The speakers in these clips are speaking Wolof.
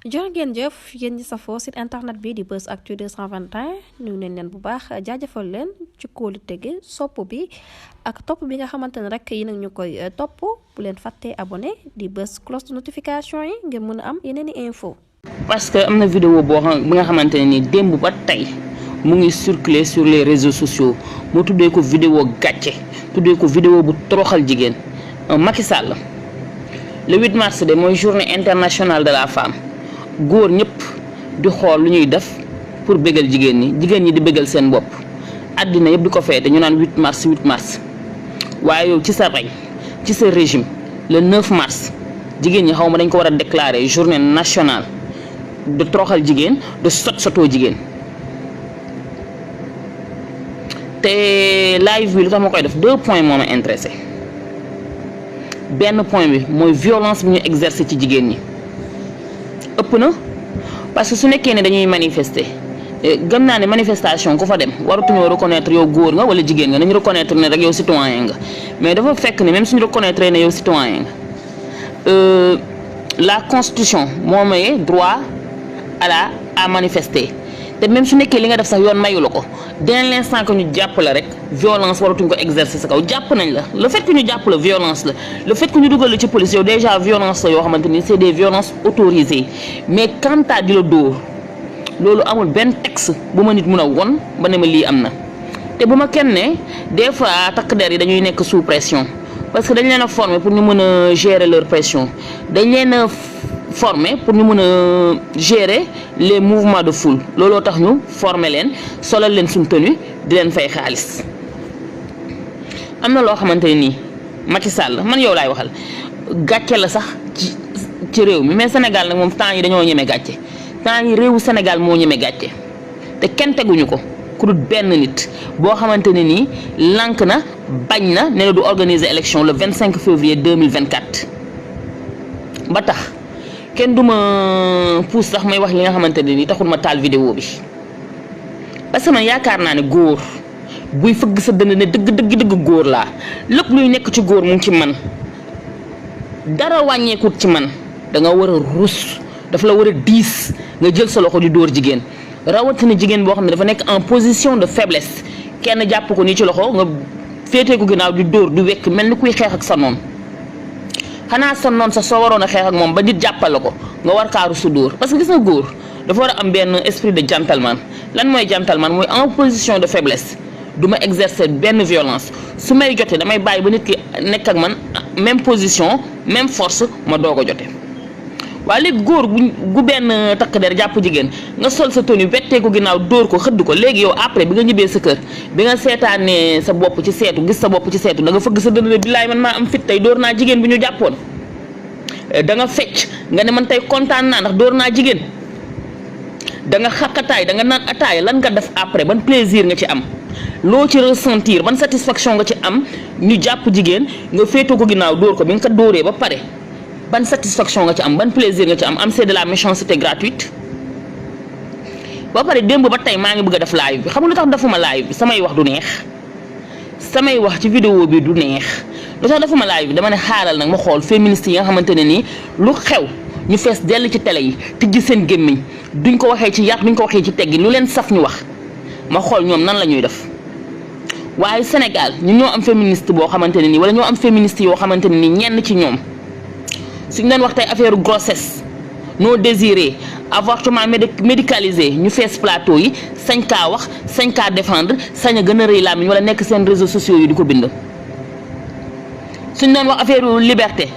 jërë ngeen jëf yéen ñi safoo site internet bi di Buzz Actu 221 nuyu nañ leen bu baax jaajëfal leen ci kóolu tege sopp bi ak topp bi nga xamante ne rek yi nag ñu koy topp bu leen fàttee abonné di bës cloche de notification yi ngeen mën a am yeneen i info. parce que am na vidéo bi nga xamante ne ni démb ba tey mu ngi circuler sur les réseaux sociaux mu tuddee ko vidéo gàcce tuddee ko vidéo bu toroxal jigéen Macky Sall le 8 mars de mooy journée internationale de la femme. góor ñëpp di xool lu ñuy def pour bégal jigéen ñi di bégal seen bopp àddina yëpp di ko feete ñu naan 8 mars waaye yow ci sa rey ci sa régime le 9 mars jigéen ñi xaw ma dañ ko war a déclarer journée nationale de toroxal jigéen de sotoo jigéen te live bi lu tax ma koy def 2 points moo ma intéressé benn point bi mooy violence bi ñu exercer ci jigéen ñi ëpp na parce que su nekkee ne dañuy manifester gëm naa ne manifestation ku fa dem waratuñoo reconnaître yow góor nga wala jigéen nga nañu reconnaître ne rek yow citoyen nga mais dafa fekk ne même suñu reconnaître ne yow citoyen nga la constitution moo maye droit à manifester te même su nekkee li nga def sax yoon mayu la ko dès l'instant que ñu jàpp la rek violence waratuñ ko exercer sa kaw jàpp nañ la le fait que ñu jàpp la violence la le fait que ñu dugal la ci police yow déjà violence la yoo xamante ni c'est des violences autorisées mais quant à di la dóor loolu amul benn texte bu ma nit mun a won ba ne ma lii am na te bu ma kenn ne des fois takk der yi dañuy nekk sous pression parce que dañ leen a former pour ñu mën a gérer leur pression dañ leen a former pour ñu mën a gérer les mouvements de foule looloo tax ñu former leen solal leen suñu tenue di leen fay xaalis am na loo xamante ne nii Macky Sall man yow laay waxal gàcce la sax ci réew mi mais Sénégal nag moom temps yi dañoo ñeme gàcce temps yi réewu Sénégal moo ñeme gàcce te kenn teguñu ko ku dul benn nit boo xamante ne nii lànk na bañ na ne du organiser élection le 25 février 2024 ba tax kenn du ma pousse sax may wax li nga xamante ne nii taxul ma taal vidéo bi parce que man yaakaar naa ne góor buy fëgg sa dënd ne dëgg góor laa lépp luy nekk ci góor mu ngi ci man dara wàññeekut ci man da nga war a rus dafa la war a diis nga jël sa loxo di dóor jigéen rawatina jigéen boo xam ne dafa nekk en position de faiblesse kenn jàpp ko nii ci loxo nga féetee ko ginnaaw di dóor di wekk mel ni kuy xeex ak sa noon xanaa sa noon sax soo waroon a xeex ak moom ba nit jàppale ko nga war kaaru su dóor parce que gis nga góor dafa war a am benn esprit de gentleman lan mooy gentleman mooy en position de faiblesse du ma exercer benn violence su may jotee damay bàyyi ba nit ki nekk ak man même position même force ma doog a jote waaye léegi góor gu benn takk der jàpp jigéen nga sol sa tenue bettee ko ginnaaw dóor ko xëdd ko léegi yow après bi nga ñibbee sa kër bi nga seetaanee sa bopp ci seetu gis sa bopp ci seetu da nga fëgg sa dënd billaay man maa am fit tey dóor naa jigéen bu ñu jàppoon da nga fecc nga ne man tey kontaan naa ndax dóor naa jigéen da nga xaqataay da nga naan ataaya lan nga def après ban plaisir nga ci am loo ci ressentir ban satisfaction nga ci am ñu jàpp jigéen nga féetoo ko ginnaaw dóor ko bi nga ko dóoree ba pare ban satisfaction nga ci am ban plaisir nga ci am c'est de la méchanceté gratuite ba pare démb ba tey maa ngi bëgg a def live bi xam nga lu tax defuma live bi samay wax du neex samay wax ci vidéo bi du neex lu tax defuma live bi dama ne xaaral nag ma xool féministes yi nga xamante ne nii lu xew ñu fees dell ci télé yi tijji seen gémmiñ duñ ko waxee ci yar duñ ko waxee ci teggi lu leen saf ñu wax ma xool ñoom nan la ñuy def waaye Sénégal ñun ñoo am féministe boo xamante ne nii wala ñoo am féministe yoo xamante ne nii ñenn ci ñoom suñ doon wax tey affaire grossesse non désirée avortement médicalisé ñu fees plateau yi sañ kaa wax sañ kaa défendre sañ a gën a rëy làmmiñ wala nekk seen réseaux sociaux yi di ko bind suñ doon wax affaire liberté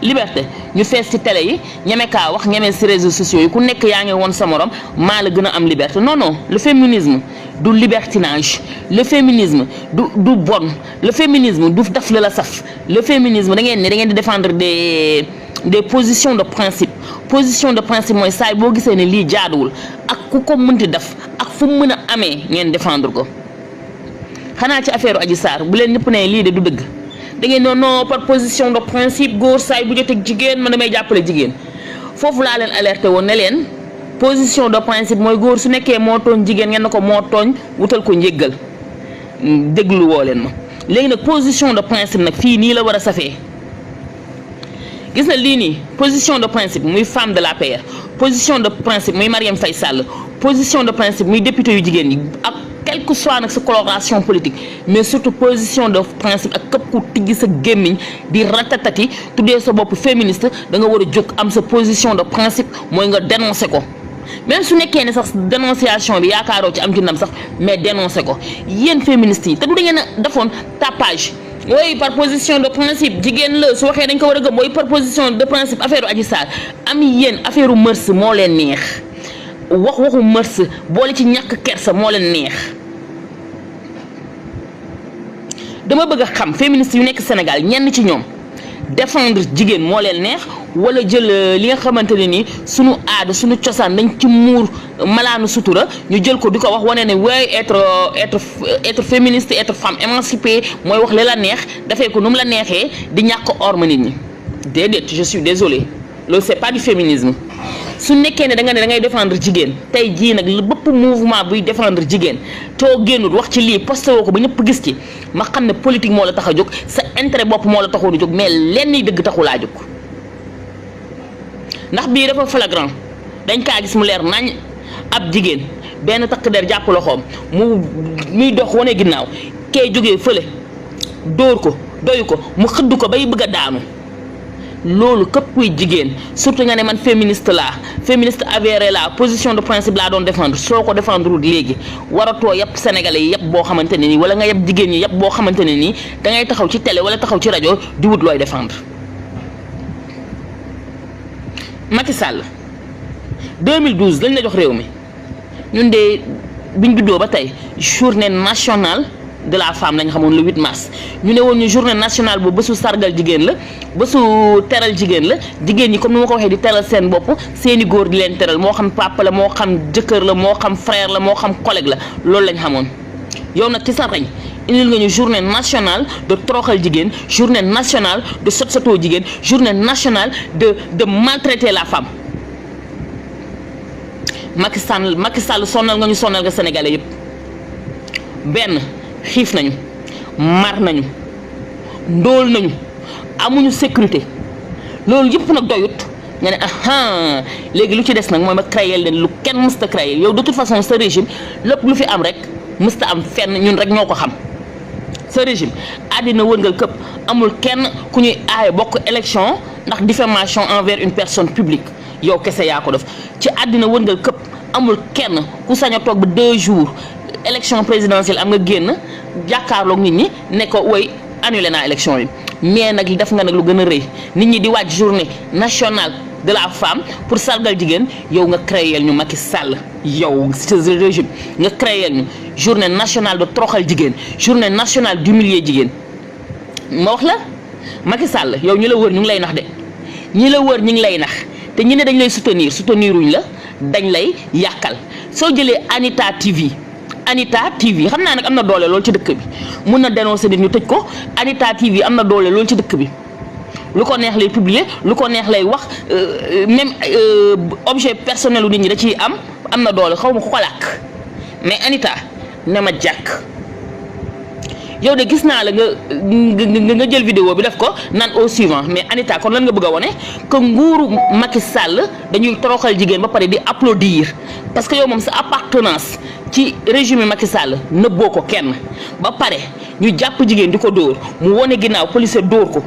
liberté ñu fees ci télé yi ñeme kaa wax ñeme ci réseaux sociaux yi ku nekk yaa ngi woon sa morom maa la gën a am liberté non le féminisme du libertinage le féminisme du bon le féminisme du daf la saf le féminisme da ngeen di défendre des positions de principe mooy saay boo gisee ne lii jaaduwul ak ku ko mënti def ak fu mu mën a amee ngeen défendre ko xanaa ci affaire Adji Sarr bu leen ñëpp ne lii de du dëgg da ngeen non par position de principe góor saay bu jotee jigéen man damay jàppale jigéen foofu laa leen alerté woon ne leen position de principe mooy góor su nekkee moo tooñ jigéen ngeen na ko moo tooñ wutal ko njéggal déglu woo leen ma léegi nag position de principe nag fii nii la war a safee gis na lii nii position de principe muy femme de l'APR, position de principe muy Marième Faye Sall, position de principe muy député yu jigéen ñi ak quelle que soit nag sa coloration politique, mais surtout position de principe ak képp ku tijji sa gémmiñ di ratatati tuddee sa bopp féministe da nga war a jóg am sa position de principe mooy nga dénoncer ko. Même su nekkee ne sax dénonciation bi yaakaaroo ci am ci ndam sax mais dénoncer ko yéen féministes yi te du da ngeen a defoon tapage. Oui, par position de principe jigéen la su waxee dañ ko war a gëm mooy par position de principe affaire Adji Sarr am yéen affaire mërs moo leen neex waxu mërs boole ci ñàkk kersa moo leen neex. dama bëgg a xam féministes yu nekk Sénégal ñenn ci ñoom défendre jigéen moo leen neex wala jël li nga xamante ne ni sunu aada sunu cosaan dañ ci muur malaanu sutura ñu jël ko di ko wax wane ne way être féministe être femme émancipée mooy wax li la neex dafay ko nu mu la neexee di ñàkk orma nit ñi. déedéet je suis désolée loolu c'est pas du féminisme su nekkee ne da nga ne da ngay défendre jigéen tey jii nag lu bëpp mouvement buy défendre jigéen too génnul wax ci lii posté woo ko ba ñëpp gis ci ma xam ne politique moo la tax a jóg sa intérêt bopp moo la taxoon a jóg mais lenn dëgg taxu laa jóg. ndax bii dafa flagrant dañ kaa gis mu leer nañ ab jigéen benn takk der jàpp loxoom muy dox wane ginnaaw kee jógee fële dóor ko doyu ko mu xëdd ko bay bëgg a daanu. loolu képp kuy jigéen surtout nga ne man féministe laa féministe avéré laa position de principe laa doon défendre soo ko défendre léegi waratoo yàpp sénégalais yi yàpp boo xamante ne nii wala nga yàpp jigéen ñi yàpp boo xamante ne nii da ngay taxaw ci télé wala taxaw ci rajo di wut looy défendre. Macky Sall 2012 lañ la jox réew mi ñun de biñ juddoo ba tey journée nationale de la femme lañ xamoon le 8 mars ñu ne woon ñu journée nationale boobu bésu sargal jigéen la bésu teral jigéen la jigéen ñi comme ni ma ko waxee di teral seen bopp seeni góor di leen teral moo xam papa la moo xam jëkkër la moo xam frère la moo xam collègue la loolu lañ xamoon. yow nag ci sa reñ indil nga ñu journée nationale de toroxal jigéen journée nationale de sot-sotoo jigéen journée nationale de maltraiter la femme. Macky Sall sonal nga ñu sonal nga sénégalais yëpp benn xiif nañu mar nañu ndóol nañu amuñu sécurité loolu yëpp nag doyut nga ne aha léegi lu ci des nag mooy ma créer leen lu kenn mësta créer yow de toute façon sa régime lépp lu fi am rek mësta am fenn ñun rek ñoo ko xam. sa régime àddina wërngal këpp amul kenn ku ñuy aaye bokk élection ndax diffamation envers une personne publique yow kese yaa ko def ci àddina wërngal këpp amul kenn ku sañ a toog ba 2 jours élection présidentielle am nga génn jàkkaarloog nit ñi ne ko woy annulé naa élection yi mais nag def nga nag lu gën a rëy nit ñi di wàcc journée nationale de la femme pour sargal jigéen yow nga créer ñu Macky Sall yow ce régime nga créer ñu journée nationale de toroxal jigéen journée nationale d'humilier jigéen ma wax la Macky Sall yow ñu la wër ñu ngi lay nax de ñi la wër ñu ngi lay nax te ñi ne dañ lay souteniruñ la dañ lay yàqal soo jëlee Anita TV xam naa nag am na doole loolu ci dëkk bi mun na dénoncer nit ñu tëj ko Anita TV am na doole loolu ci dëkk bi lu ko neex lay publier lu ko neex lay wax même objet personnel u nit ñi da ciy am na doole xaw ma ku ko làkk mais Anita ne ma jàkk yow de gis naa la nga jël vidéo bi def ko naan au suivant mais Anita kon lan nga bëgg a wone que nguuru Macky Sall dañuy toroxal jigéen ba pare di applaudir parce que yow moom sa appartenance ci régime Macky Sall nëbboo ko kenn ba pare ñu jàpp jigéen di ko dóor mu wone ginnaaw policier dóor ko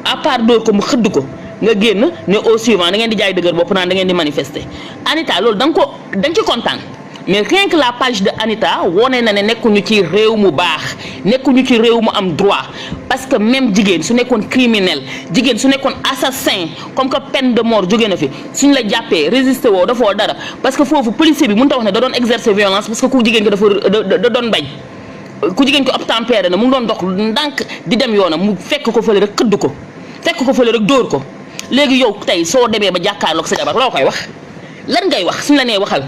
à part dóor ko mu xëdd ko nga génn ne au suivant da ngeen di jaay dëgër bopp naan da ngeen di manifester Anita loolu da nga ci kontaan mais rien que la page de Anita wone na ne nekkuñu ci réew mu baax nekkuñu ci réew mu am droit parce que même jigéen su nekkoon criminel jigéen su nekkoon assassin comme que peine de mort jóge na fi suñ la jàppee résister woo dafoo dara parce que foofu policier bi mënut a wax ne da doon exercer violence parce que ku jigéen ko da doon bañ ku jigéen ko obtempéré na mu ngi doon dox ndànk di dem yoonam mu fekk ko fële rek xëdd ko fekk ko fële rek dóor ko léegi yow tey soo demee ba jàkkaarloog sa jabar loo koy wax lan ngay wax suñ la nee waxal.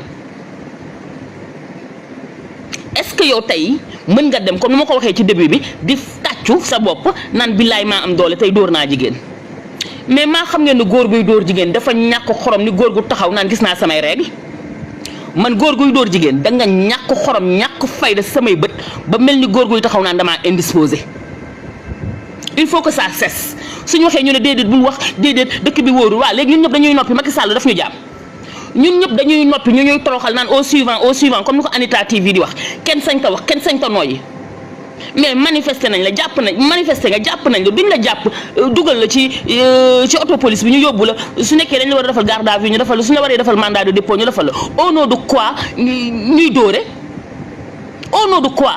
est-ce que yow tey mën nga dem comme ni ma ko waxee ci début bi di tàccu sa bopp naan billaay maa am doole tey dóor naa jigéen mais maa xam ngeen ne góor guy dóor jigéen dafa ñàkk xorom ni góor gu taxaw naan gis naa samay règle man góor guy dóor jigéen da nga ñàkk xorom ñàkk fayda samay bët ba mel ni góor guy taxaw naan damaa indisposé il faut que ça cesse suñu waxee ñu ne déedéet bul wax déedéet dëkk bi wóoru waaw léegi ñun ñëpp dañuy noppi Macky Sall daf ñu jàpp ñun ñëpp dañuy noppi ñu ñuy toroxal naan au suivant comme ni ko Anita TV di wax kenn sañ ta wax kenn sañ ta nooyi mais manifester nañ la jàpp nañ manifester nga jàpp nañ la duñ la jàpp dugal la ci auto police bi ñu yóbbu la su nekkee dañ la war a defal garde à vue ñu defal la suñu la waree defal mandat de dépôt ñu defal la au nom de quoi ñuy dóore au nom de quoi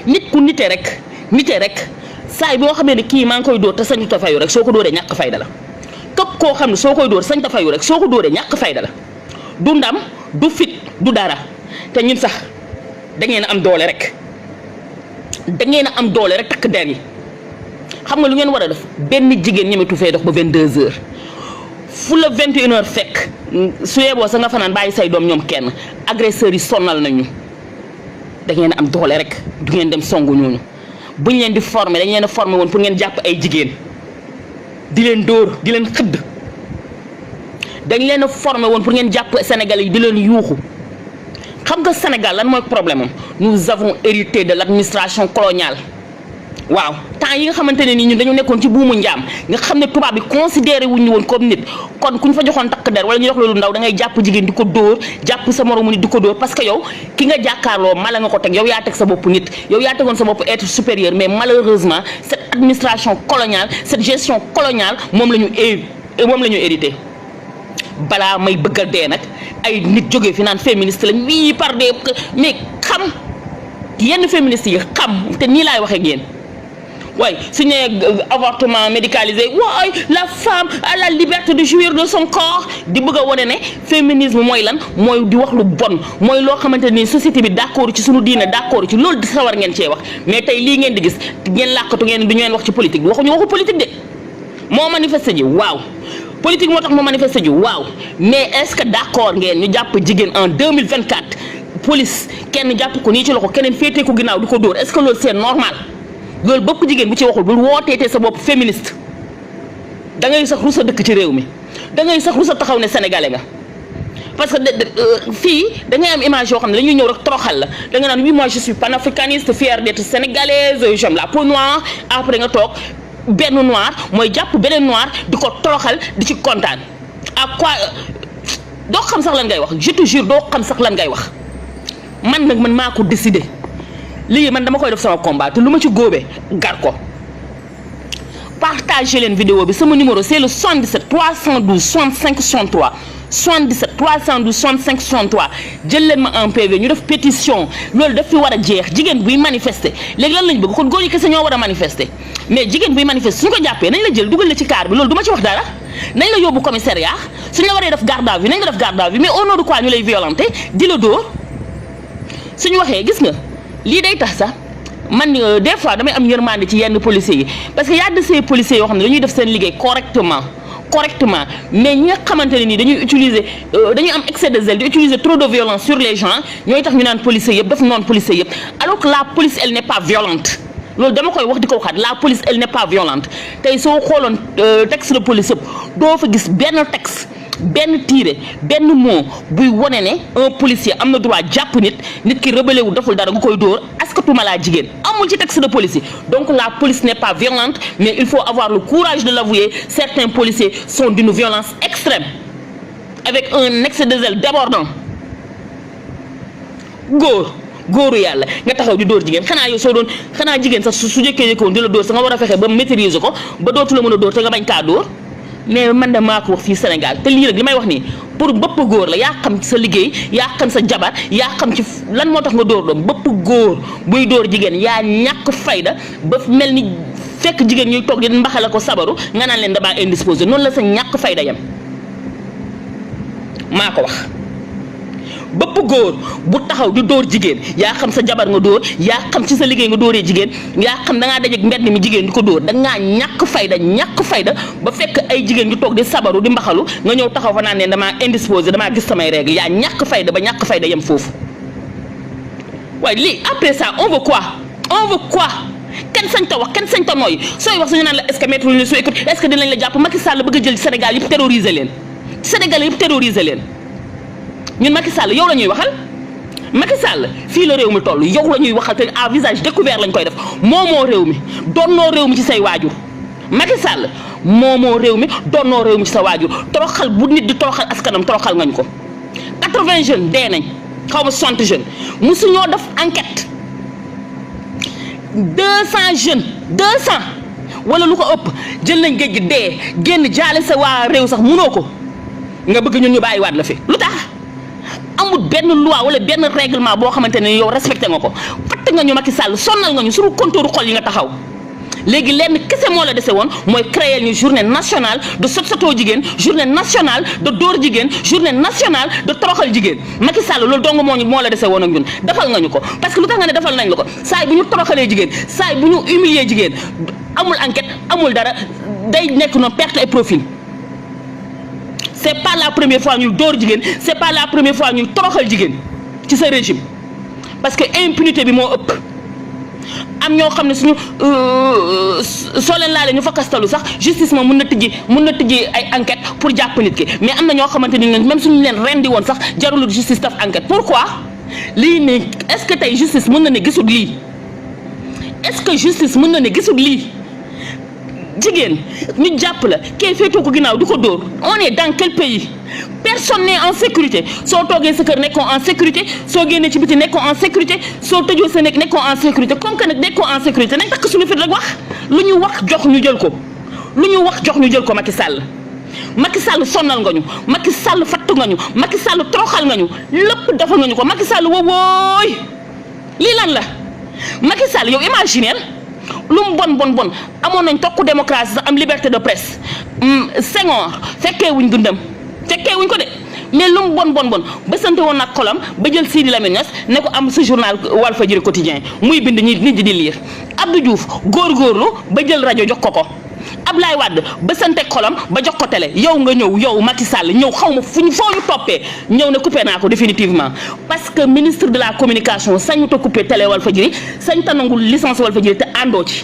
nit ku nite rek saay boo xamee ne kii maa ngi koy dóor te sañu ta fayu rek soo ko dóoree ñàkk fayda la képp koo xam ne soo koy dóor sañ ta fayu rek soo ko dóoree ñàkk fayda la du ndam du fit du dara te ñun sax da ngeen a am doole rek takk der yi xam nga lu ngeen war a def benn jigéen ñemetu fee dox ba 22h fu la 21h fekk su yeboo sa nga fanaan bàyyi say doom ñoom kenn agresseurs yi sonnal nañu da ngeen a am doole rek du ngeen dem songu ñooñu buñ leen di former dañ leen a former woon pour ngeen jàpp ay jigéen di leen dóor di leen xëdd dañ leen a former woon pour ngeen jàpp Sénégalais yi di leen yuuxu xam nga Sénégal lan mooy problème am nous avons hérité de l'administration coloniale waaw temps yi nga xamante ne nii ñun dañu nekkoon ci buumu njaam nga xam ne tubaab bi considéré wuñ ñu woon comme nit kon kuñ fa joxoon takk der wala ñu jox loolu ndaw da ngay jàpp jigéen di ko dóor jàpp sa moromu nit di ko dóor parce que yow ki nga jàkkaarloo mala nga ko teg yow yaa teg sa bopp nit yow yaa tegoon sa bopp être supérieur mais malheureusement cette administration coloniale cette gestion coloniale moom la ñu hérité balaa may bëgg a dee nag ay nit jógee fi naan féministe lañ wii par des mais xam yenn féministes yi xam te nii laay waxee ak yéen waaye su ñu avortement médicalisé waaye la femme a la liberté de jouir de son corps di bëgg a wane ne féminisme mooy lan mooy di wax lu bon mooy loo xamante ni société bi d'accord ci sunu diine d'accord ci loolu di sawar ngeen cee wax mais tey lii ngeen di gis ngeen làkkatu ngeen du ñu leen wax ci politique bi waxuñu waxu politique de moo manifesté ji waaw politique moo tax moo manifesté ji waaw mais est-ce que d'accord ngeen ñu jàpp jigéen en 2024 police kenn jàpp ko nii ci loxo keneen féetee ko ginnaaw di ko dóor est-ce que loolu c'est normal loolu bopp jigéen bu ci waxul bul wooteetee sa bopp féministe da ngay sax rusa dëkk ci réew mi da ngay sax rusa taxaw ne sénégalais nga parce que fii da ngay am image yoo xam ne dañuy ñëw rek toroxal la da nga naan oui moi je suis panafricaniste fière d'être sénégalaise j'aime la peau noire après nga toog benn noir mooy jàpp beneen noir di ko toroxal di ci kontaan à quoi doo xam sax lan ngay wax je te jure doo xam sax lan ngay wax man nag man maa ko décidé lii man dama koy def sama combat te lu ma ci góobee gar ko partagez leen vidéo bi sama numéro c'est le 77 312 65 63 77 312 65 63 jël leen ma en PV ñu def pétition loolu daf fi war a jeex jigéen buy manifester léegi lan lañ bëgg kon góor yi kese ñoo war a manifester mais jigéen buy manifester suñu ko jàppee nañ la jël dugal la ci car bi loolu du ma ci wax dara nañ la yóbbu commissariat suñu la waree def garde à vue nañ la def garde à vue mais au nom de quoi ñu lay violenter di la dóor suñu waxee gis nga lii day tax sax man des fois damay am yërmande ci yenn policiers yi parce que y a de ces policiers yoo xam ne dañuy def seen liggéey correctement mais ñi nga xamante ne nii dañuy utiliser dañuy am excès de zèle di utiliser trop de violence sur les gens ñooy tax ñu naan policiers yëpp daf noonu policiers yëpp alors que la police elle n'est pas violente loolu dama koy wax di ko waxaat la police elle n'est pas violente tey soo xooloon texte de police yëpp doo fa gis benn texte benn tiré benn mot buy wone ne un policier am na droit jàpp nit ki rebelle wu deful dara nga koy dóor askatuma laa jigéen amul ci texte de police yi donc la police n'est pas violente mais il faut avoir le courage de l'avouer certains policiers sont d'une violence avec un excès de zèle débordant góoru yàlla nga taxaw di dóor jigéen xanaa yow soo doon xanaa jigéen sax su jëkkee yëkkoon di la dóor sa nga war a fexe ba maîtriser ko ba dootu la mën a dóor te nga bañ kaa dóor mais man de maa ko wax fii Sénégal te lii rek li may wax nii pour bëpp góor la yaa xam ci sa liggéey yaa xam sa jabar yaa xam ci lan moo tax nga dóor doom bëpp góor buy dóor jigéen yaa ñàkk fayda ba mel ni fekk jigéen ñuy toog di mbaxale ko sabaru nga naan leen damaa indisposé noonu la sa ñàkk fayda yam maa ko wax bëpp góor bu taxaw di dóor jigéen yaa xam sa jabar nga dóor yaa xam ci sa liggéey nga dóoree jigéen yaa xam da ngaa dajeeg mbedd mi jigéen di ko dóor da ngaa ñàkk fayda ba fekk ay jigéen ñu toog di sabaru di mbaxalu nga ñëw taxaw fa naan ne damaa indisposé damaa gis samay règle yaa ñàkk fayda ba ñàkk fayda yem foofu waaye lii après ça on veut quoi kenn sañ ta wax kenn sañ ta nooy sooy wax suñu naan la est-ce que mettre ñu su écoute est-ce que dinañ la jàpp Macky Sall bëgg a jël Sénégal yëpp terroriser leen ñun Macky Sall yow la ñuy waxal Macky Sall fii la réew mi toll yow la ñuy waxal te à visage découvert lañ koy def moo réew mi doonnoo réew mi ci say waajur Macky Sall moomoo réew mi doonoo réew mi ci sa waajur toroxal bu nit di toroxal askanam toroxal nga ñu ko 80 jeunes dee nañ xaw ma 60 jeunes musu ñoo def enquête 200 jeunes 200 wala lu ko ëpp jël nañ géej gi dee génn jaale sa waa réew sax munoo ko nga bëgg ñun ñu bàyyiwaat la fi lu tax amul benn loi wala benn règlement boo xamante ne yow respecté nga ko fatt nga ñu Macky Sall sonnal nga ñu suñu compteur xol yi nga taxaw léegi lenn kese moo la dese woon mooy créer ñu journée nationale de sot-sotoo jigéen journée nationale de dóor jigéen journée nationale de toroxal jigéen Macky Sall loolu dong moo la dese woon ak ñun defal nga ñu ko parce que lu tax nga ne defal nañ la ko saay bu ñu toroxalee jigéen saay bu ñu humilier jigéen amul enquête amul dara day nekk noonu perte et profil c'est pas la première fois ñuy dóor jigéen c'est pas la première fois ñuy toroxal jigéen ci sa régime parce que impunité bi moo ëpp am ñoo xam ne suñu soo leen laalee ñu fa kastalu sax justice moom mun na tijji ay enquête pour jàpp nit ki mais am na ñoo xamante ni même suñu leen rendi woon sax jarul justice daf enquête pourquoi lii ne est-ce que tey justice mën na ne gisul lii est-ce que justice mën na ne gisul lii jigéen ñu jàpp la kay féetoo ko ginnaaw di ko dóor on est dans quel pays personne n'est en sécurité soo toogee sa kër nekkoo en sécurité soo génnee ci biti nekkoo en sécurité soo tëjoo sa nekk nekkoo en sécurité comme que nag nekkoo en sécurité nañ takk suñu fit rek wax lu ñu wax jox ñu jël ko lu ñu wax jox ñu jël ko Macky Sall Macky Sall sonnal nga ñu Macky Sall fatt nga ñu Macky Sall toroxal nga ñu lépp defal nga ñu ko Macky Sall wooy lii lan la Macky Sall yow imaginer lu mu bon amoon nañ tokku démocratie sax am liberté de presse Senghor fekkee wuñ dundam fekkee wuñ ko de mais lu mu bon ba sant woon nag xolam ba jël Sidi Lamine Niass ne ko am sa journal walfadjiri quotidien muy bind nit ñi di lire Abdou Diouf góorgóorlu ba jël rajo jox ko Ablaye Wade ba sante xolam ba jox ko télé yow nga ñëw yow Macky Sall ñëw xaw ma foo ñu toppee ñëw ne coupé naa ko définitivement parce que ministre de la communication sañu ta coupé télé walfadjiri sañ ta nangul licence walfadjiri te àndoo ci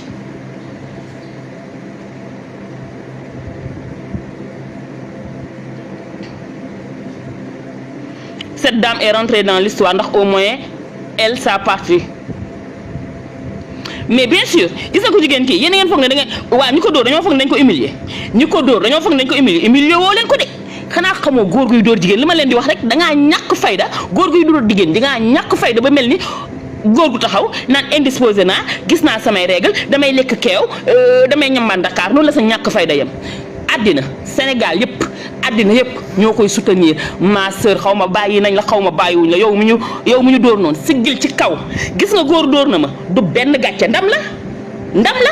cette dame est rentrée dans l'histoire ndax au moins elle sa partie mais bien sûr gis nga ko jigéen kii yéen a ngeen foog ne da ngeen waa ñu ko dóor dañoo foog ne dañ ko humilier ñu ko dóor dañoo foog ne dañ ko humilier woo leen ko de xanaa xamoo góor guy dóor jigéen li ma leen di wax rek dangaa ñàkk fayda góor guy dóor jigéen dangaa ñàkk fayda ba mel ni góor gu taxaw naan indisposé naa gis naa samay règle damay lekk keew damay ñambaan Dakar loolu la sa ñàkk fayda yam àddina Sénégal yëpp àddina yëpp ñoo koy soutenir ma sœur xaw ma bàyyi nañ la xaw ma bàyyiwuñ la yow mi ñu dóor noonu siggil ci kaw gis nga góor dóor na ma du benn gàcce ndam la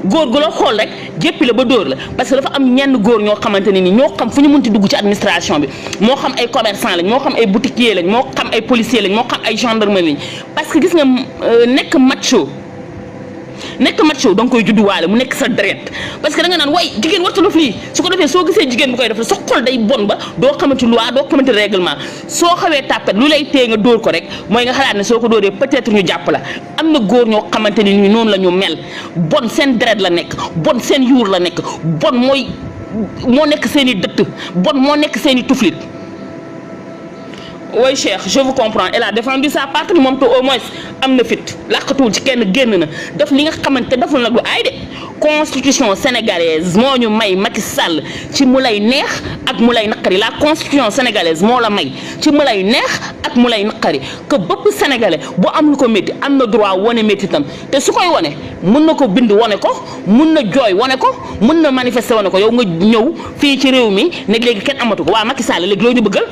góor gu la xool rek jéppi la ba dóor la parce que dafa am ñenn góor ñoo xamante ne ni ñoo xam fu ñu munti dugg ci administration bi moo xam ay commerçant lañ moo xam ay boutiquier lañ moo xam ay policier lañ moo xam ay gendarmerie lañ parce que gis nga nekk macho da nga koy judduwaale mu nekk sa deret parce que da nga naan way jigéen warta def lii su ko defee soo gisee jigéen bu koy def sa xol day bon ba doo xamante loi doo xamante règlement soo xawee tàppet lu lay téye nga dóor ko rek mooy nga xalaat ne soo ko dóoree peut-être ñu jàpp la am na góor ñoo xamante ni noonu la ñu mel bon seen deret la nekk bon seen yuur la nekk bon moo nekk seen i dëtt bon moo nekk seen i tuflit oui Cheikh je vous comprends elle a défendu sa partie moom te au moins am na fit làqatuwul ci kenn génn na def li nga xamante deful nag lu aay de constitution sénégalaise moo ñu may Macky Sall ci mu lay neex ak mu lay naqari la constitution sénégalaise moo la may ci mu lay neex ak mu lay naqari que bépp sénégalais bu am lu ko métti am na droit wane méttitam te su koy wane mun na ko bind wane ko mun na jooy wane ko mun na manifester wane ko yow nga ñëw fii ci réew mi ne léegi kenn amatu ko waa Macky Sall léegi loo ñu bëggal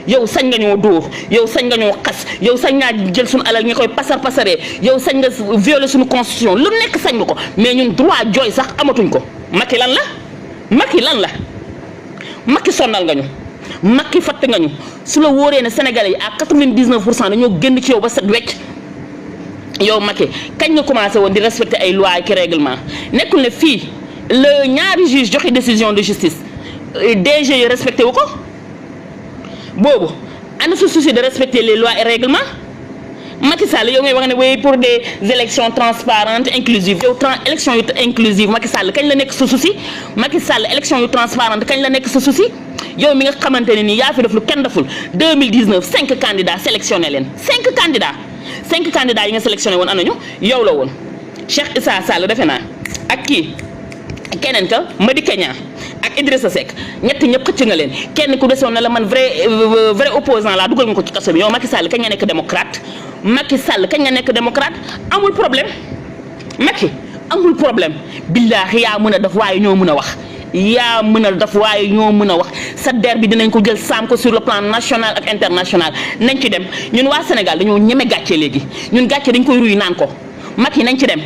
yow sañ nga ñoo dóor yow sañ nga ñoo xas yow sañ ngaa jël suñu alal ñu koy pasaree yow sañ nga violer suñu constitution lu nekk sañ nga ko mais ñun droit jooy sax amatuñ ko Macky lan la Macky sonnal nga ñu Macky fatt nga ñu su la wóoree ne sénégalais yi à 99% dañoo génn ci yow ba set wecc yow Macky kañ nga commencé woon di respecter ay lois ak règlement nekkul ne fii le ñaari juge joxe décision de justice DG yi respecté wu ko boobu ana su souci de respecter les lois et règlements Macky Sall yow ngay wax ne way pour des élections transparentes inclusives yow élection yu inclusive Macky Sall kañ la nekk sa souci Macky Sall élection yu transparente kañ la nekk sa souci yow mi nga xamante ne nii yaa fi def lu kenn deful 2019 5 candidats sélectionné leen 5 candidats yi nga sélectionné woon anañu yow la woon Cheikh Issa Sall defe naa ak kii keneen ka Madické Niang ak Idrissa Seck ñetti ñëpp xëcc nga leen kenn ku desoon na la man vrai opposant laa dugal nga ko ci kaso bi yow Macky Sall kañ nga nekk démocrate Macky Sall kañ nga nekk démocrate amul problème Macky amul problème billaahi yaa mën a def waaye ñoo mën a wax yaa mën a def waaye ñoo mën a wax sa der bi dinañ ko jël saam ko sur le plan national ak international nañ ci dem ñun waa Sénégal dañoo ñeme gàcce léegi ñun gàcce dañ koy ruy naan ko Macky nañ ci dem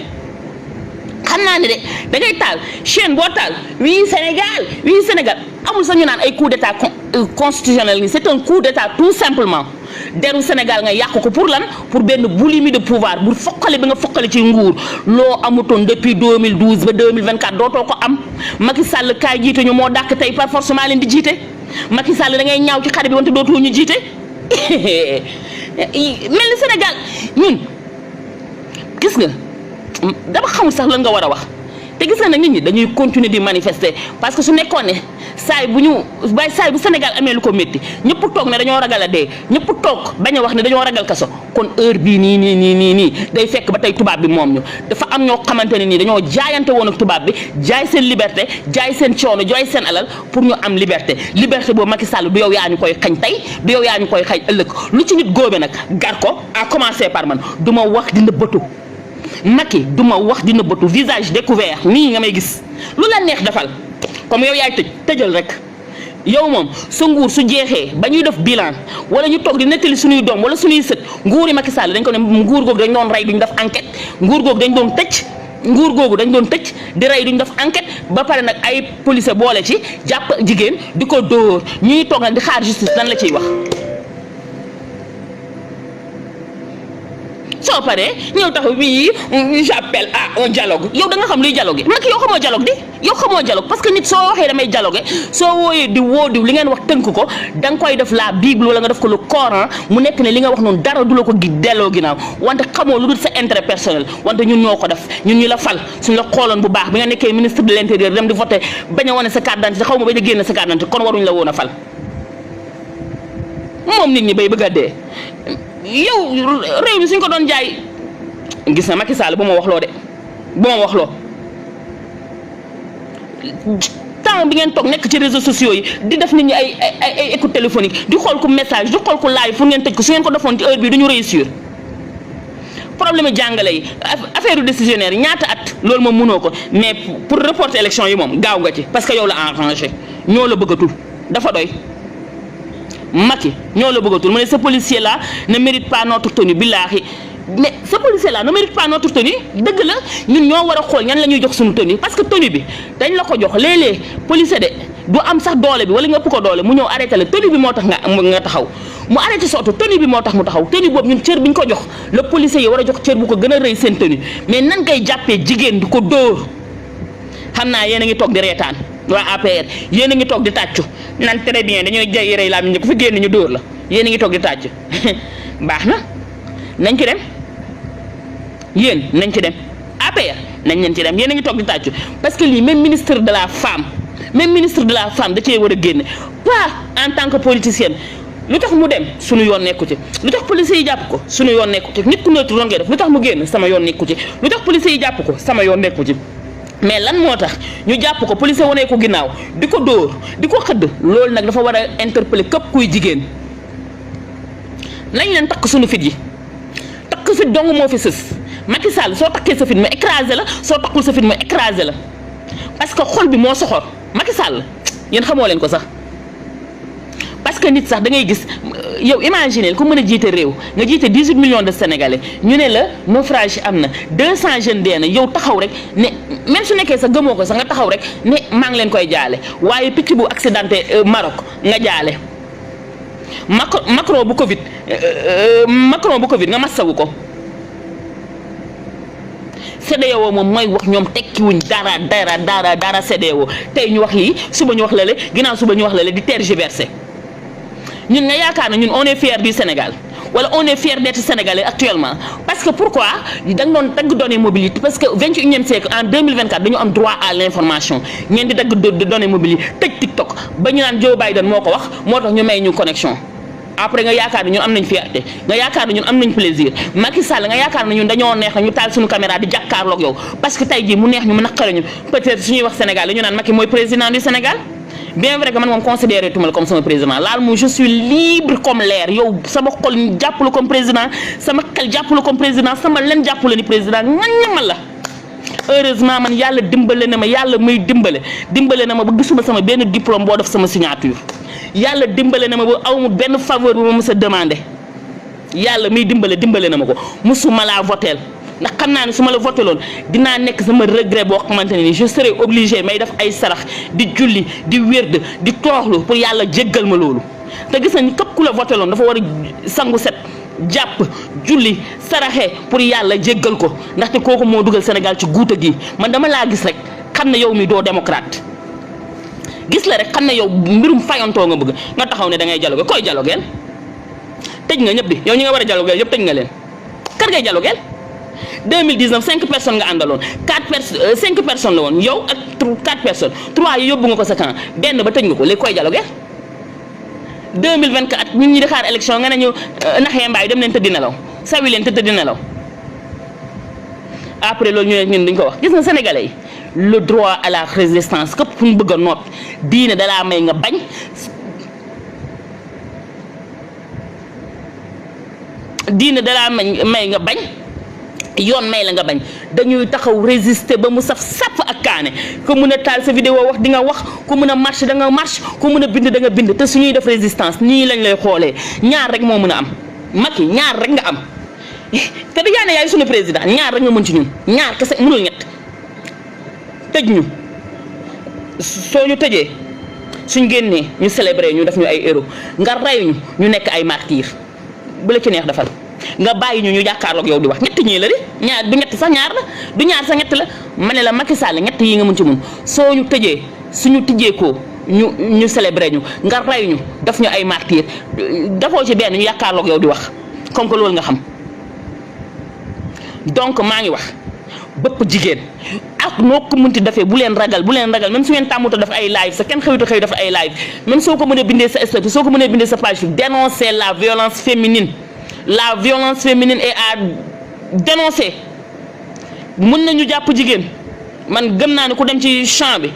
xam naa ne de da ngay taal chaîne boo taal oui Sénégal amul sax ñu naan ay coup d'état constitutionnel ni c'est un coup d'état tout simplement deru Sénégal nga yàq ko pour lan pour benn boulimie de pouvoir bu foqale bi nga foqale ci nguur loo amutoon depuis 2012 ba 2024 dootoo ko am Macky Sall kaay jiite ñu moo dàq tey par force maa leen di jiite Macky Sall da ngay ñaaw ci xare bi wante dootoo ñu jiite mel ni Sénégal ñun gis nga dama xamul sax lan nga war a wax te gis nga nag nit ñi dañuy continuer di manifester parce que su nekkoon ne saay bu Sénégal amee lu ko métti ñëpp toog ne dañoo ragal a dee ñëpp toog bañ a wax ne dañoo ragal kaso kon heure bii nii day fekk ba tey tubaab bi moom ñu dafa am ñoo xamante ne nii dañoo jaayante woon ak tubaab bi jaay seen liberté jaay seen coono jaay seen alal pour ñu am liberté boobu Macky Sall du yow yaa ñu koy xañ tey du yow yaa ñu koy xañ ëllëg lu ci nit góobe nag gar ko à commencer par man du ma wax di nëbbatu Macky du ma wax di nëbbatu visage découvert nii nga may gis lu la neex defal comme yow yaay tëjal rek yow moom sa nguur su jeexee ba ñuy def bilan wala ñu toog di nettali suñuy doom wala suñuy sët nguuri Macky Sall dañ ko ne nguur googu dañ doon rey duñ def enquête nguur googu dañ doon tëj di rey duñ def enquête ba pare nag ay policier boole ci jàpp jigéen di ko dóor ñuy toog nag di xaar justice lan la ciy wax soo paree ñëw tax oui j'appelle à un dialogue yow da nga xam luy dialogue Macky yow xamoo dialogue yow xamoo dialogue parce que nit soo waxee damay dialogue soo wooyee di woo diw li ngeen wax tënk ko da nga koy def la Bible wala nga def ko le Coran mu nekk ne li nga wax noonu dara du la ko gi delloo ginnaaw wante xamoo lu dul sa intérêt personnel wante ñun ñoo ko def ñun ñu la fal suñ la xooloon bu baax bi nga nekkee ministre de l'intérieur dem di voter bañ a wane sa carte d'identité xaw ma bañ a génne sa carte d'identité kon waruñ la woon a fal moom nit ñi bay bëgg a dee yow réew mi suñ ko doon jaay gis na Macky Sall bu ma waxloo de bu ma waxloo temps bi ngeen toog nekk ci réseaux sociaux yi di def nit ñi ay écoute téléphonique di xool ku message di xool ku live fu ngeen tëj ko su ngeen ko defoon ci heure bi duñu réussir problème jàngale yi affaire décisionnaire yi ñaata at loolu moom mënoo ko mais pour reporter élection yi moom gaaw nga ci parce que yow la arrangé ñoo la bëggatul dafa doy Macky ñoo la bëggatul mu ne ce policier là ne mérite pas notre tenue billahi mais ce policier là ne mérite pas notre tenue dëgg la ñun ñoo war a xool ñan la ñuy jox suñu tenue parce que tenue bi dañ la ko jox léeg-léeg policier de du am sax doole bi wala nga ëpp ko doole mu ñëw arrêté la tenue bi moo tax nga taxaw mu arrêté sa oto tenue bi moo tax mu taxaw tenue boobu ñun cër bi ñu ko jox le policier yi war a jox cër bu ko gën a rëy seen tenue mais nan ngay jàppee jigéen di ko dóor xam naa yéen a ngi toog di reetaan waa APR yéen a ngi toog di tàccu nan très bien dañooy jay rey laa mi ku fi génn ñu dóor la yéen a ngi toog di tàccu baax na nañ ci dem yéen nañ ci dem APR nañ leen ci dem yéen a ngi toog di tàccu parce que lii même ministre de la femme da cee war a génne pas en tant que politicienne lu tax mu dem suñu yoon nekku ci lu tax policiers yi jàpp ko suñu yoon nekku ci nit ku neutre doon ngay def lu tax mu génn sama yoon nekku ci lu tax policiers yi jàpp ko sama yoon nekku ci mais lan moo tax ñu jàpp ko policier wanee ko ginnaaw di ko dóor di ko xëdd loolu nag dafa war a interpeller képp kuy jigéen nañ leen takk suñu fit yi takk fit dong moo fi sës Macky Sall soo takkee sa fit ma écrasé la soo takkul sa fit ma écrasé la parce que xol bi moo soxor Macky Sall yéen xamoo leen ko sax parce que nit sax da ngay gis yow imaginer ku mën a jiite réew nga jiite 18 millions de sénégalais ñu ne la naufrage am na 200 jeunes dee na yow taxaw rek ne même su nekkee sax gëmoo ko sax nga taxaw rek ne maa ngi leen koy jaale waaye picc bu accidenté Maroc nga jaale Macron bu Covid nga massawu ko CEDEAO moom mooy wax ñoom tekkiwuñ dara CEDEAO tey ñu wax lii suba ñu wax la le ginnaaw suba ñu wax la le di tergiverser ñun nga yaakaar na ñun on est fier du Sénégal wala on est fier d'être sénégalais actuellement parce que pourquoi dañ doon dagg données mobilité parce que 21e siècle en 2024 dañu am droit à l'information ngeen di dagg données mobilité tëj TikTok ba ñu naan Joe Biden moo ko wax moo tax ñu may ñu connexion après nga yaakaar ne ñun am nañ fierté nga yaakaar ne ñun am nañ plaisir Macky Sall nga yaakaar ne ñun dañoo neex na ñu taal suñu caméra di jàkkaarloog yow parce que tey jii mu neex ñu mu naqare ñu peut-être suñuy wax Sénégal dañu naan Macky mooy président du Sénégal bien vrai que man moom considéré tuma la comme sama président laal moom je suis libre comme l'air yow sama xol jàppale comme président sama xel jàppale comme président sama len jàppale ni président nga ñamal la heureusement man yàlla dimbale na ma yàlla muy dimbale na ma ba gisuma sama benn diplôme boo def sama signature yàlla dimbale na ma ba awmu benn faveur bu ma mës a demandé yàlla muy dimbale na ma ko musuma laa voteel ndax xam naa ne su ma la voté loon dinaa nekk sama regret boo xamante ne ni je serai obligé may def ay sarax di julli di wérd di tooxlu pour yàlla jéggal ma loolu te gis nañ képp ku la voté loon dafa war a sangu set jàpp julli saraxe pour yàlla jéggal ko ndaxte kooku moo dugal Sénégal ci guuta gi man dama laa gis rek xam ne yow mi doo démocrate gis la rek xam ne yow mbirum fayantoo nga bëgg nga taxaw ne da ngay dialoguer koy dialoguer tëj nga ñëpp di yow ñi nga war a dialoguer yëpp tëj nga leen kar ngay dialoguer 2019 5 personnes nga àndaloon 5 personnes la woon yow ak 4 personnes 3 yi yóbbu nga ko sa camp benn ba tëj nga ko léegi koy dialoguer 2024 ñun ñi di xaar élection nga ne ñu naxee mbaay dem leen tëddi nelaw sawi leen te tëddi nelaw après loolu ñu ne ñun duñ ko wax gis nga sénégalais yi le droit à la résistance képp fu ñu bëgg a noot diine dalaa may nga bañ diine dalaa may nga bañ yoon may la nga bañ dañuy taxaw résister ba mu saf sàpp ak kaane ku mun a taal sa vidéo wax di nga wax ku mun a marche da nga marche ku mun a bind da nga bind te suñuy def résistance nii lañ lay xoolee ñaar rek moo mën a am Macky ñaar rek nga am te da yaane yaay suñu président ñaar rek nga mën ci ñun ñaar kese mënul ñett tëj ñu soo ñu tëjee suñ génnee ñu célébrer ñu def ñu ay héros nga rey ñu nekk ay martyrs bu la ci neex defal nga bàyyi ñu jàkkaarloog yow di wax ñett ñii la di ñaar du ñett sax ñaar la du ñaar sax ñett la ma ne la Macky Sall ñett yi nga mën ci mun soo ñu tëjee suñu tijjee ko ñu célébrer ñu nga rey ñu def ñu ay martyr dafoo ci benn ñu jàkkaarloog yow di wax comme que loolu nga xam donc maa ngi wax bëpp jigéen ak noo ko mënti defee bu leen ragal même su ngeen tàmmuta def ay live sa kenn xëyuta xëy def ay live même soo ko mënee bindee sa statut soo ko mënee bindee sa page dénoncer la violence féminine est à dénoncer mën nañu jàpp jigéen man gëm naa ne ku dem ci champ bi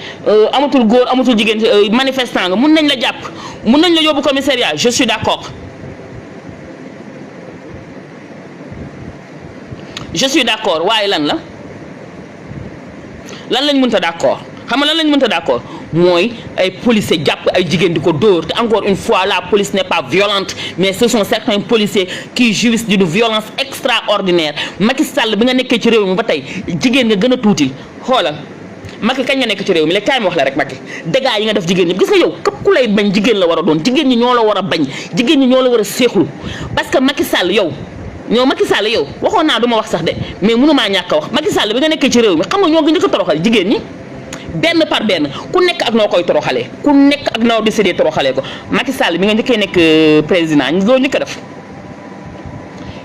amatul góor amatul jigéen manifestant nga mën nañ la jàpp mën nañ la yóbbu commissariat je suis d'accord waaye lan lañ mënta d'accord xam nga lan lañ mënta d'accord mooy ay policiers jàpp ay jigéen di ko dóor te encore une fois la police n'est pas violente mais ce sont certains policiers qui jouissent d'une violence extraordinaire Macky Sall bi nga nekkee ci réew mi ba tey jigéen nga gën a tuuti xoolal Macky kañ nga nekk ci réew mi léegi kaay ma wax la rek Macky dégâts yi nga def jigéen ñi gis nga yow képp ku lay bañ jigéen la war a doon jigéen ñi ñoo la war a bañ jigéen ñi ñoo la war a séexlu parce que Macky Sall yow waxoon naa du ma wax sax de mais mënumaa ñàkk a wax Macky Sall bi nga nekkee ci réew mi xam nga ñoo gën a toroxal jigéen ñi benn par benn ku nekk ak noo koy toroxalee ku nekk ak noo décidé toroxalee ko Macky Sall bi nga njëkkee nekk président loolu njëkk a def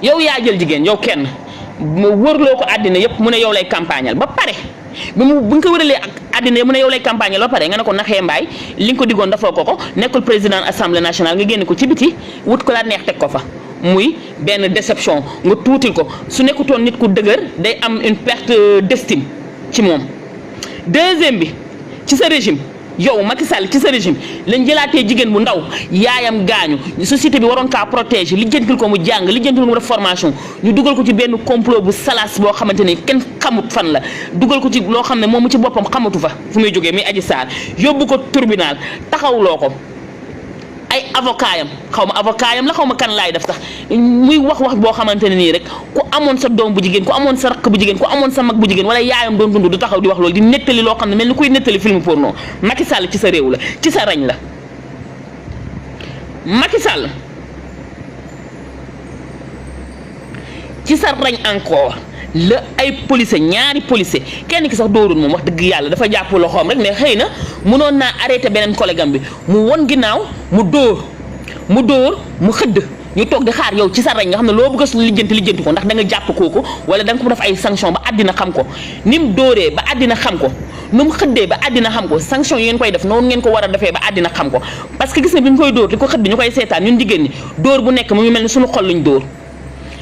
yow yaa jël jigéen yow kenn wërloo ko àddina yëpp mu ne yow lay campagnal ba pare bu nga ko wëralee ak àddina mu ne yow lay campagnal ba pare nga ne ko naxee mbaay li nga ko diggoon dafoo ko nekkul président assemblée nationale nga génne ko ci biti wut ko la neex teg ko fa muy benn déception nga tuutil ko su nekkutoon nit ku dëgër day am une perte d'estime ci moom. deuxième bi ci sa régime yow Macky Sall ci sa régime lañ jëlaatee jigéen bu ndaw yaayam gaañu société bi waroon kaa protéger lijjantil ko mu jàng lijjantil ko mu def formation ñu dugal ko ci benn complot bu salaas boo xamante ni kenn xamut fan la dugal ko ci loo xam ne moom mu ci boppam xamatu fa fu muy jógee muy Adji Sarr yóbbu ko tribunal taxawloo ko ay avocat yam la xaw ma kan laay def sax muy wax boo xamante ne nii rek ku amoon sa doom bu jigéen ku amoon sa rakk bu jigéen ku amoon sa mag bu jigéen wala yaayam doon dund du taxaw di wax loolu di nettali loo xam ne mel ni kuy nettali film porno Macky Sall ci sa réew la ci sa rañ la Macky Sall ci sa rañ encore la ay policier ñaari policier kenn ki sax dóorul moom wax dëgg yàlla dafa jàpp loxoom rek ne xëy na mënoon naa arrêté beneen collègue am bi mu won ginnaaw mu dóor mu xëdd ñu toog di xaar yow ci sa rañ nga xam ne loo bëgg a lijjanti ko ndax da nga jàpp kooku wala da nga ko def ay sanction ba àddina xam ko ni mu dóoree ba àddina xam ko nu mu xëddee ba àddina xam ko sanction yi ngeen koy def noonu ngeen ko war a defee ba àddina xam ko parce que gis nga bi ñu koy dóor di ko xëdd ñu koy seetaan ñun jigéen ñi dóor bu nekk mu ngi mel ni suñu xol luñ dóor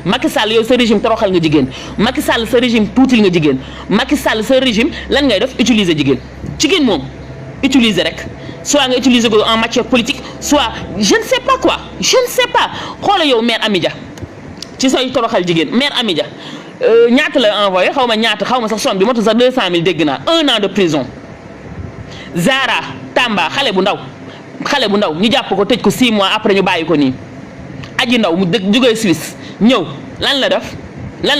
Macky Sall yow sa régime toroxal nga jigéen Macky Sall sa régime tuutil nga jigéen Macky Sall sa régime lan ngay def utiliser jigéen moom utiliser rek soit nga utiliser ko en matière politique soit je ne sais pas quoi je ne sais pas xoola yow mère Amidia ci sooy toroxal jigéen mère Amidia ñaata la envoyé xaw ma ñaata xaw ma sax somme bi motu sax 200 000 dégg naa 1 an de prison Zara Tamba xale bu ndaw ñu jàpp ko tëj ko 6 mois après ñu bàyyi ko nii aji ndaw mu dëkk jógee Suisse ñëw lan la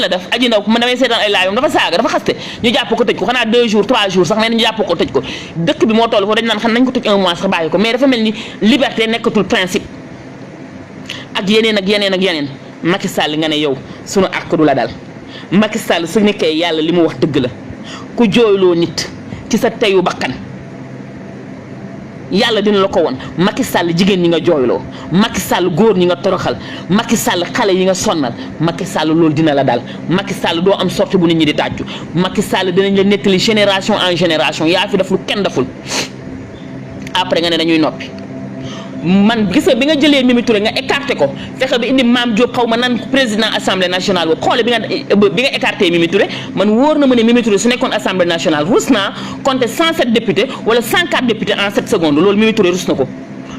def aji ndaw man damay seetaan ay laayam dafa saaga dafa xaste ñu jàpp ko tëj ko xanaa 2 jours 3 jours sax nee na ñu jàpp ko tëj ko dëkk bi moo toll foofu dañ naan xam nañ ko tëj 1 mois sax bàyyi ko mais dafa mel ni liberté nekkatul principe ak yeneen Macky Sall nga ne yow sunu àq du la dal Macky Sall su nekkee yàlla li mu wax dëgg la ku jooyloo nit ci sa teyu bakkan yàlla dina la ko won Macky Sall jigéen ñi nga jooyloo Macky Sall góor ñi nga toroxal Macky Sall xale yi nga sonnal Macky Sall loolu dina la dal Macky Sall doo am sorte bu nit ñi di tàccu Macky Sall dinañ la nettali génération en génération yaa fi def lu kenn deful après nga ne dañuy noppi man gis nga bi nga jëlee Mimi Touré nga écarté ko fexe bi indi Mame Diop xaw ma nan président assemblée nationale boobu xoole bi nga écarté Mimi Touré man wóor na ma ne Mimi Touré su nekkoon assemblée nationale rus naa compté 107 députés wala 104 députés en 7 secondes loolu Mimi Touré rus na ko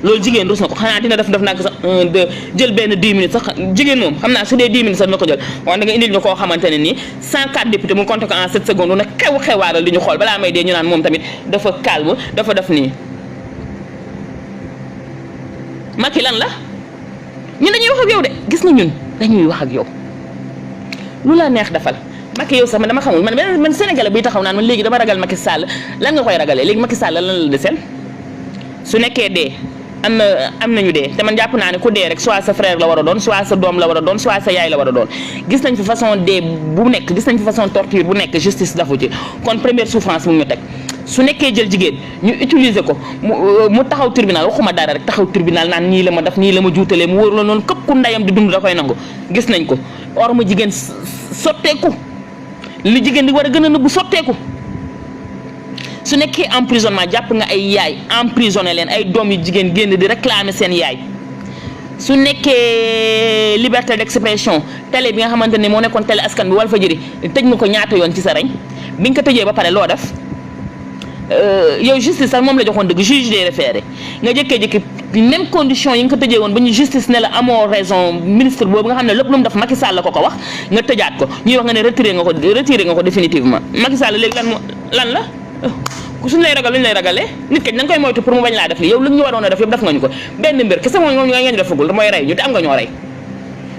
loolu jigéen rus na ko xanaa dina def naa ko sax 1 2 jël benn 10 minutes sax jigéen moom xam naa su dee 10 minutes sax dina ko jël waaye da nga indil ñu koo xamante ne nii 104 députés mu compté ko en 7 secondes nag xewaaral di ñu xool balaa may dee ñu naan moom tamit dafa calme dafa def nii Macky lan la ñun dañuy wax ak yow de gis na ñun dañuy wax ak yow lu la neex defal Macky yow sax man dama xamul man Sénégalais bi taxaw naan man léegi dama ragal Macky Sall lan nga koy ragalee léegi Macky Sall lan la desel su nekkee dee am nañu dee te man jàpp naa ne ku dee rek soit sa frère la war a doon soit sa doom la war a doon soit sa yaay la war a doon gis nañ fi façon dee bu nekk gis nañ fi façon torture bu nekk justice dafu ci kon première souffrance mu ñu teg su nekkee jël jigéen ñu utiliser ko mu taxaw tribunal waxuma dara rek taxaw tribunal naan nii la ma def nii la ma juutalee mu wóor la noonu képp ku ndeyam di dund da koy nangu gis nañ ko or ma jigéen sotteeku li jigéen di war a gën a nëbbu sotteeku su nekkee emprisonnement jàpp nga ay yaay emprisonné leen ay doom yu jigéen génn di réclamer seen yaay su nekkee liberté d'expression télé bi nga xamante ne moo nekkoon télé askan bi walfadjiri tëj nga ko ñaata yoon ci sa reñ bi nga ko tëjee ba pare loo def yow justice sax moom la joxoon dëgg juge des référés nga jëkkee-jëkki même condition yi nga ko tëjee woon ba ñu justice ne la amoo raison ministre boobu nga xam ne lépp lu mu def Macky Sall la ko wax nga tëjaat ko ñuy wax nga ne retiré nga ko définitivement Macky Sall léegi lan la suñu lay ragal lu ñu lay ragalee nit ki da nga koy moytu pour mu bañ laa def li yow lu ñu waroon a def yëpp def nga ñu ko benn mbir kese moom nga ñu defagul mooy rey ñu te am nga ñoo rey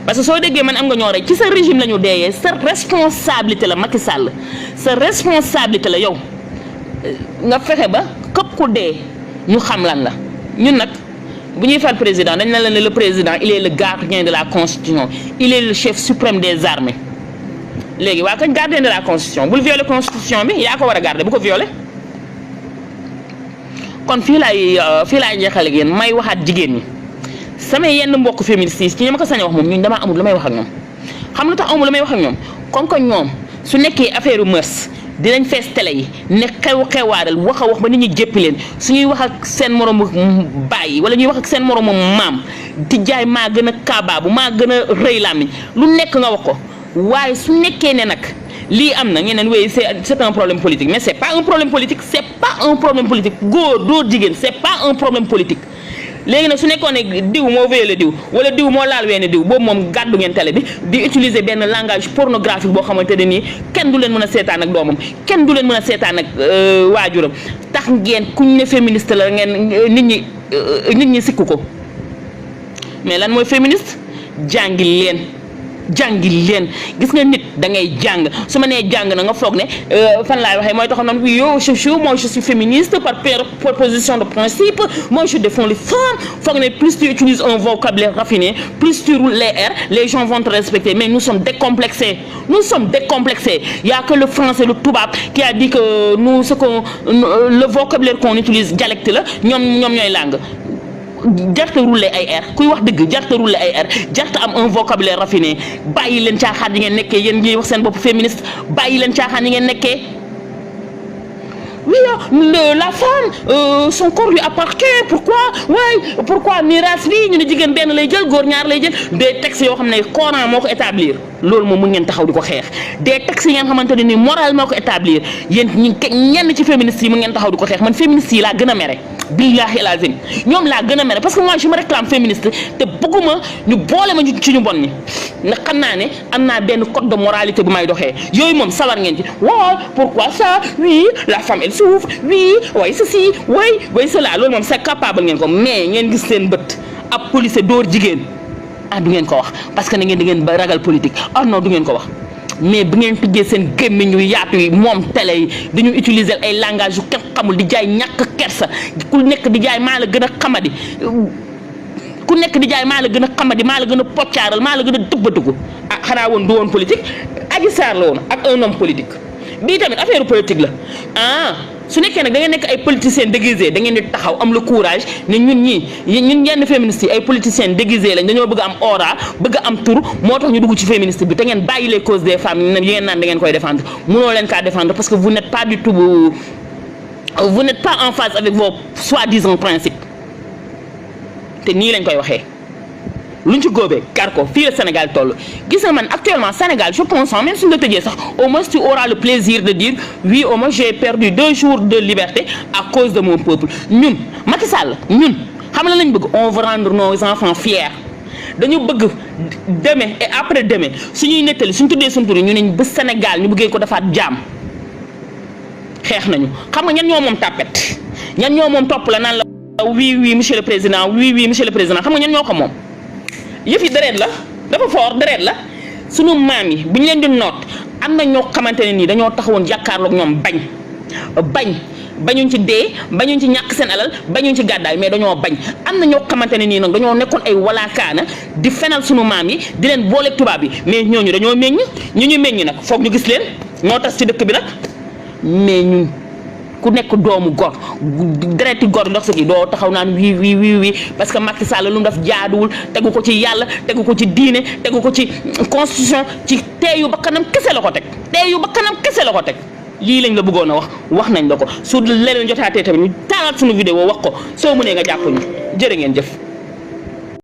parce que soo déggee man am nga ñoo rey ci sa régime la ñu deeyee sa responsabilité la Macky Sall sa responsabilité la yow nga fexe ba képp ku dee ñu xam lan la ñun nag bu ñuy fal président dañ la ne le président il est le gardien de la constitution il est le chef suprême des armées léegi waa kañ gardien de la constitution bul violer constitution bi yaa ko war a garder bu ko violer kon fii laay jeexal ak yéen may waxaat jigéen ñi sama yenn mbokk féministes yi ci ñi ma ko sañ a wax moom ñun damaa amul lu may wax ak ñoom xam lu tax amul lu may wax ak ñoom comme que ñoom su nekkee affaire mœurs dinañ fees télé yi ne xewaaral wax a wax ba nit ñi jéppi leen suñuy wax ak seen moromu baay wala ñuy wax ak seen moromu maam di jaay maa gën a kaabaabu maa gën a rëy làmmiñ lu nekk nga wax ko waaye su nekkee ne nag lii am na ñeneen wéy c'est un problème politique mais c'est pas un problème politique góor dóor jigéen c'est pas un problème politique léegi nag su nekkoon ne diw moo violé diw wala diw moo laal weene diw boobu moom gàddu ngeen télé bi di utiliser benn langage pornographique boo xamante ne nii kenn du leen mën a seetaan ak doomam kenn du leen mën a seetaan ak waajuram tax ngeen kuñ ne féministe la ngeen nit ñi sikku ko mais lan mooy féministe jàngi leen gis nga nit da ngay jàng su ma nee jàng na nga foog ne fan laay waxee mooy taxaw naan yo moi je suis féministe par proposition de principe moi je défends les femmes foog ne plus tu utilises un vocabulaire raffiné plus tu roules les airs les gens vont te respecter mais nous sommes décomplexés il y a que le français le tubaab qui a dit que nous le vocabulaire qu'on utilise dialecte la ñoom ñooy langue jarte rouler ay air kuy wax dëgg jarte rouler ay air jarte am un vocabulaire raffiné bàyyi leen caaxaan yi ngeen nekkee yéen ñiy wax seen bopp féministe bàyyi leen caaxaan yi ngeen nekkee oui la femme son corps lui appartient pourquoi miraas bi ñu ne jigéen benn lay jël góor ñaar lay jël des textes yoo xam ne Coran moo ko établir loolu moom mun ngeen taxaw di ko xeex des textes yi ngeen xamante ne nii moral moo ko établir yéen ñenn ci féministes yi mu ngeen taxaw di ko xeex man féministes yi laa gën a mere billahi lazim ñoom laa gën a mere parce que moi je me réclame féministe te bëgguma ñu boole ma ci ñu bon ñi ndax xam naa ne am naa benn code de moralité bu may doxee yooyu moom sawar ngeen ci waaw pourquoi ça oui la femme elle souffre oui way ceci way cela loolu moom c'est capable ngeen ko mais ngeen gis seen bët ab policier dóor jigéen du ngeen ko wax parce que na ngeen di ngeen ba ragal politique non du ngeen ko wax mais bu ngeen tijjee seen gémmiñ yu yaatu yi moom télé yi dañu utiliser ay langage yu kenn xamul di jaay ñàkk kersa ku nekk di jaay maa la gën a xamadi ku nekk di jaay maa la gën a xamadi maa la gën a poccaaral maa la gën a dëbbatugu xanaa woon du woon politique Adji Sarr la woon ak un homme politique bii tamit affaire politique la su nekkee nag da ngeen nekk ay politiciens déguisés da ngeen di taxaw am le courage ne ñun yenn féministes yi ay politiciens déguisés lañ dañoo bëgg am aura bëgg am tour moo tax ñu dugg ci féministe bi te ngeen bàyyi les causes des femmes yi ngeen naan da ngeen koy défendre mënoo leen kaa défendre parce que vous n'êtes pas du tout vous n'êtes pas en phase avec vos soi-disant principes te nii lañ koy waxee luñ ci góobee kar ko fii la Sénégal toll gis nga man actuellement Sénégal je pense même suñu la tëjee sax au moins tu auras le plaisir de dire oui au moins j'ai perdu 2 jours de liberté à cause de mon peuple ñun Macky Sall ñun xam la lañ bëgg on veut rendre nos enfants fiers dañu bëgg demain et après demain suñuy nettali suñ tuddee suñ tur ñu ne ba Sénégal ñu bëggee ko defaat jaam xeex nañu xam nga ñan ñoo moom tàppet ñan ñoo moom topp la naan la oui monsieur le président oui monsieur le président xam nga ñan ñoo ko moom yëf yi deret la dafa fort deret la sunu maam yi bu ñu leen di noot am na ñoo xamante ne nii dañoo taxawoon jàkkaarloog ñoom bañuñ ci dee bañuñ ci ñàkk seen alal bañuñ ci gàddaay mais dañoo bañ am na ñoo xamante ne nii nag dañoo nekkoon ay walaakaana di fenal sunu maam yi di leen booleeg tubaab yi mais ñooñu dañoo meññ ñu meññ nag foog ñu gis leen ñoo tas ci dëkk bi nag mais ñun ku nekk doomu gor dereti gor ndox sa kii doo taxaw naan oui parce que Macky Sall lu mu def jaaduwul tegu ko ci yàlla tegu ko ci diine tegu ko ci constitution ci teeyu bakkanam kese la ko teg lii lañ la bëggoon a wax nañ la ko su leneen jotaatee tamit ñu taalaat suñu vidéo wax ko soo mënee nga jàpp ñu jërë ngeen jëf